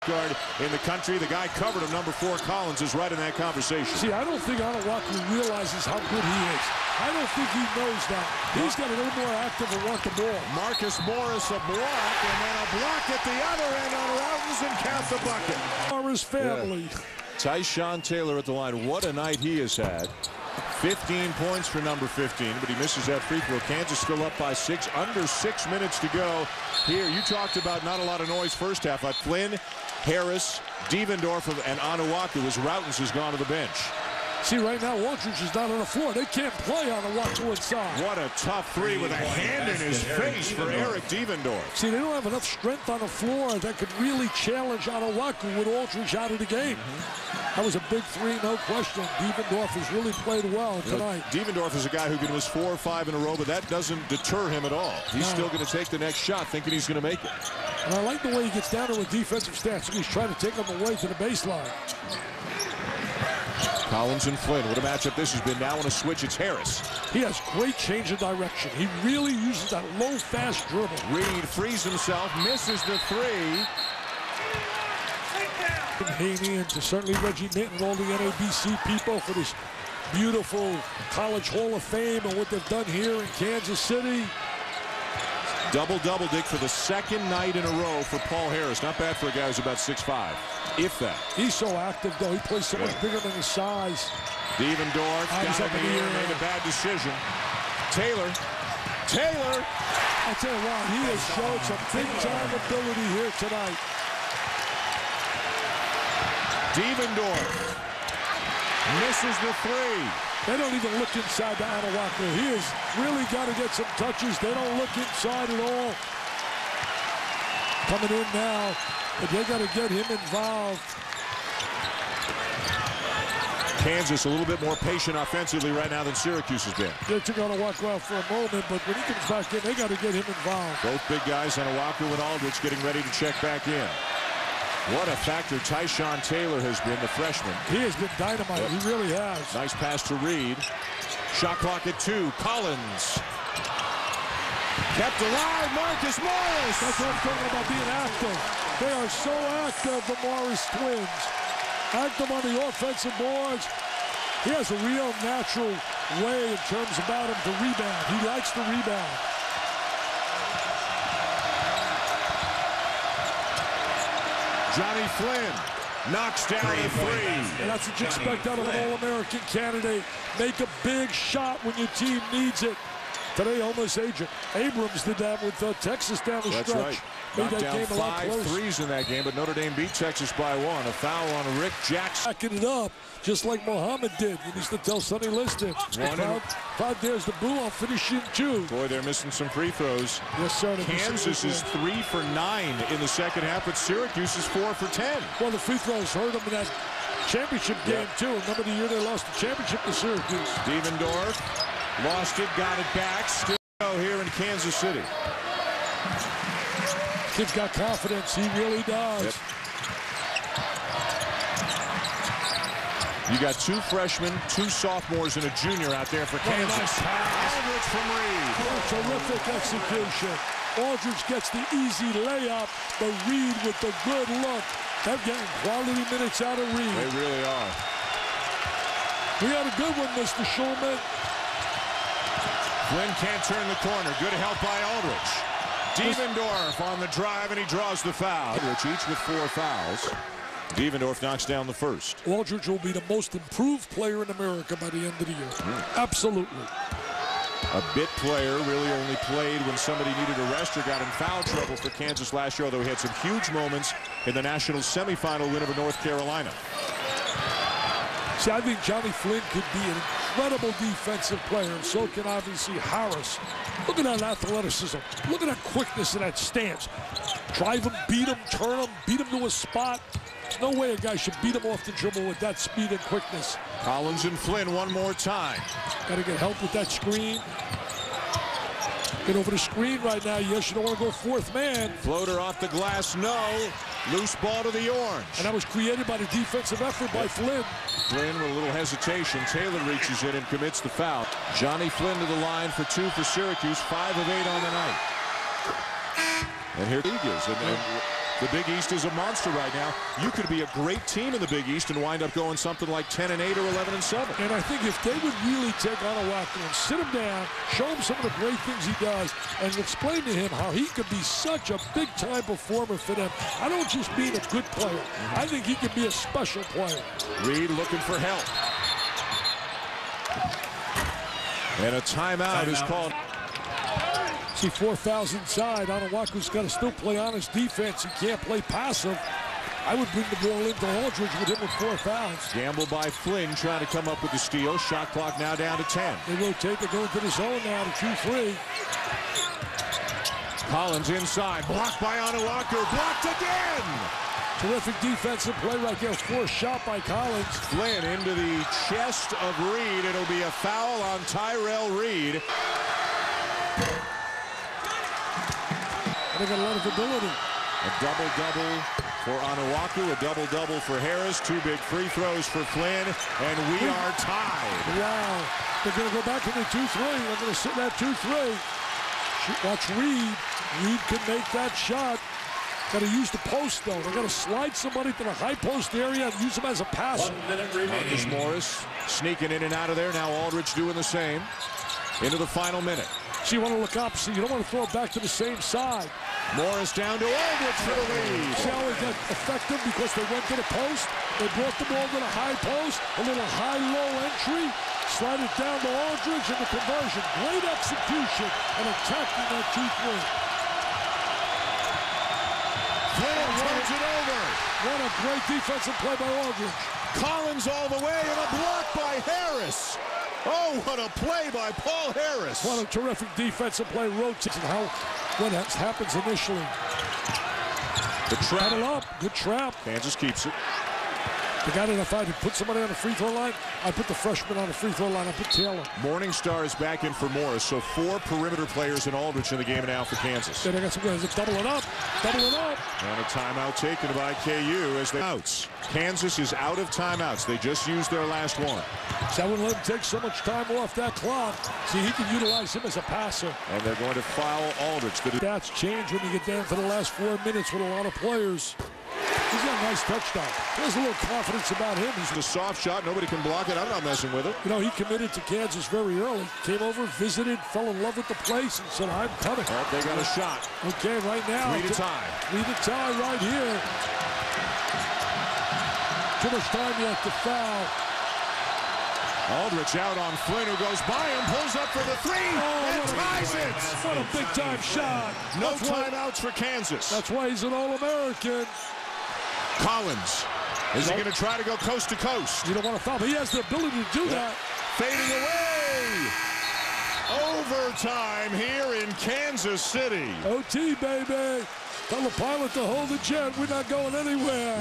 guard in the country. The guy covered him, number 4, Collins, is right in that conversation. See, I don't think Anawaku realizes how good he is. I don't think he knows that. He's got a little more active and want the ball. Marcus Morris, a block, and then a block at the other end on Routens, and count the bucket. Morris family. Yeah. Tyshawn Taylor at the line. What a night he has had. 15 points for number 15, but he misses that free throw. Kansas still up by 6, under 6 minutes to go. Here, you talked about not a lot of noise first half. Flynn, Harris, Devendorf, and Anawaku as Routens has gone to the bench. See, right now, Aldridge is not on the floor. They can't play Anawaku inside. What a tough three with a hand in his face for Eric Devendorf. See, they don't have enough strength on the floor that could really challenge Anawaku with Aldridge out of the game. That was a big three, no question. Devendorf has really played well tonight. Devendorf is a guy who can miss 4 or 5 in a row, but that doesn't deter him at all. He's still going to take the next shot, thinking he's going to make it. And I like the way he gets down to a defensive stance. He's trying to take him away to the baseline. Collins and Flynn. What a matchup this has been. Now on a switch, it's Harris. He has great change of direction. He really uses that low, fast dribble. Reed frees himself, misses the 3. Haney and to certainly Reggie Minton and all the NABC people for this beautiful College Hall of Fame and what they've done here in Kansas City. Double-double, Dick, for the second night in a row for Paul Harris. Not bad for a guy who's about 6'5", if that. He's so active, though. He plays so much bigger than his size. Devendorf got up in the air, made a bad decision. Taylor. I tell you what, he has showed some big-time ability here tonight. Devendorf misses the 3. They don't even look inside the Anawaku. He has really got to get some touches. They don't look inside at all. Coming in now, but they got to get him involved. Kansas a little bit more patient offensively right now than Syracuse has been. They took Anawaku out for a moment, but when he comes back in, they got to get him involved. Both big guys, Anawaku and Aldridge, getting ready to check back in. What a factor Tyshawn Taylor has been, the freshman. He has been dynamite. He really has. Nice pass to Reed. Shot clock at 2. Collins. Kept alive. Marcus Morris. That's what I'm talking about, being active. They are so active, the Morris twins. Active on the offensive boards. He has a real natural way in terms about him to rebound. He likes to rebound. Johnny Flynn knocks down a 3. And that's what you expect out of an All-American candidate. Make a big shot when your team needs it. Today, almost agent Abrams did that with Texas down the stretch. That's right. Made Knocked that down game a lot 5 closer. threes in that game, but Notre Dame beat Texas by 1. A foul on Rick Jackson. Backing it up, just like Muhammad did. He used to tell Sonny Liston, crowd dares the boo, I'll finish you in 2. Boy, they're missing some free throws. Yes, sir. Kansas is 3 for 9 in the second half, but Syracuse is 4 for 10. Well, the free throws hurt them in that championship game, too. Remember the year they lost the championship to Syracuse. Devendorf lost it, got it back. Still here in Kansas City. Kid's got confidence. He really does. Yep. You got 2 freshmen, 2 sophomores, and a junior out there for Kansas. Nice pass. Aldridge from Reed. Terrific execution. Aldridge gets the easy layup, but Reed with the good look. They're getting quality minutes out of Reed. They really are. We had a good one, Mr. Schulman. Flynn can't turn the corner. Good help by Aldridge. Devendorf on the drive, and he draws the foul. Aldridge each with 4 fouls. Devendorf knocks down the first. Aldridge will be the most improved player in America by the end of the year. Absolutely. A bit player, really only played when somebody needed a rest or got in foul trouble for Kansas last year, although he had some huge moments in the national semifinal win over North Carolina. See, I think Johnny Flynn could be an incredible defensive player, and so can obviously Harris. Look at that athleticism. Look at that quickness in that stance. Drive him, beat him, turn him, beat him to a spot. There's no way a guy should beat him off the dribble with that speed and quickness. Collins and Flynn one more time. Got to get help with that screen. Get over the screen right now. Yes, you don't want to go 4th man. Floater off the glass, no. Loose ball to the Orange. And that was created by the defensive effort by Flynn. Flynn with a little hesitation. Taylor reaches in and commits the foul. Johnny Flynn to the line for 2 for Syracuse. 5 of 8 on the night. And here he is. And The Big East is a monster right now. You could be a great team in the Big East and wind up going something like 10-8 or 11-7. And I think if they would really take Onawaku and sit him down, show him some of the great things he does, and explain to him how he could be such a big-time performer for them. I don't just mean a good player. I think he could be a special player. Reed looking for help. And a timeout is called. See 4 fouls inside. Onawaku's got to still play honest defense. He can't play passive. I would bring the ball into Aldridge with him with 4 fouls. Gamble by Flynn trying to come up with the steal. Shot clock now down to 10. They rotate. They go into the zone now to 2-3. Collins inside. Blocked by Onawaku. Blocked again. Terrific defensive play right there. Forced shot by Collins. Flynn into the chest of Reed. It'll be a foul on Tyrell Reed. They got a lot of ability. A double-double for Onawaku, a double-double for Harris, 2 big free throws for Flynn, and we are tied. Wow. They're going to go back to the 2-3. They're going to sit that 2-3. Watch Reed. Reed can make that shot. Got to use the post, though. They're going to slide somebody to the high post area and use him as a passer. Marcus Morris sneaking in and out of there. Now Aldridge doing the same. Into the final minute. So you want to look opposite. You don't want to throw it back to the same side. Morris down to Aldridge for the lead. See how it got effective because they went to the post. They brought the ball to the high post. A little high-low entry. Slide it down to Aldridge and the conversion. Great execution and attacking that 2-3. Flynn turns it over. What a great defensive play by Aldridge. Collins all the way and a block by Harris. Oh, what a play by Paul Harris. What a terrific defensive play. Rotates and what happens initially. The trap. Up. Good trap. Kansas keeps it. The guy that if I had to put somebody on the free throw line, I put the freshman on the free throw line. I put Taylor. Morningstar is back in for Morris, so 4 perimeter players in Aldridge in the game now for Kansas. Then they got some guys that double it up. Double it up. And a timeout taken by KU as they outs. Kansas is out of timeouts. They just used their last one. So I wouldn't let him take so much time off that clock. See, he can utilize him as a passer. And they're going to foul Aldridge. That's changed when you get down to the last 4 minutes with a lot of players. He's got a nice touchdown. There's a little confidence about him. He's a soft shot. Nobody can block it. I'm not messing with it. You know, he committed to Kansas very early. Came over, visited, fell in love with the place, and said, I'm coming. Oh, they got a shot. Okay, right now. 3 to tie. 3 to tie right here. Too much time yet to foul. Aldridge out on Flynn, who goes by him, pulls up for the 3, and ties it. What a big-time shot. No timeouts for Kansas. That's why he's an All-American. Collins. Is he going to try to go coast to coast? You don't want to foul, but he has the ability to do that. Fading away. Overtime here in Kansas City. OT, baby. Tell the pilot to hold the jet. We're not going anywhere.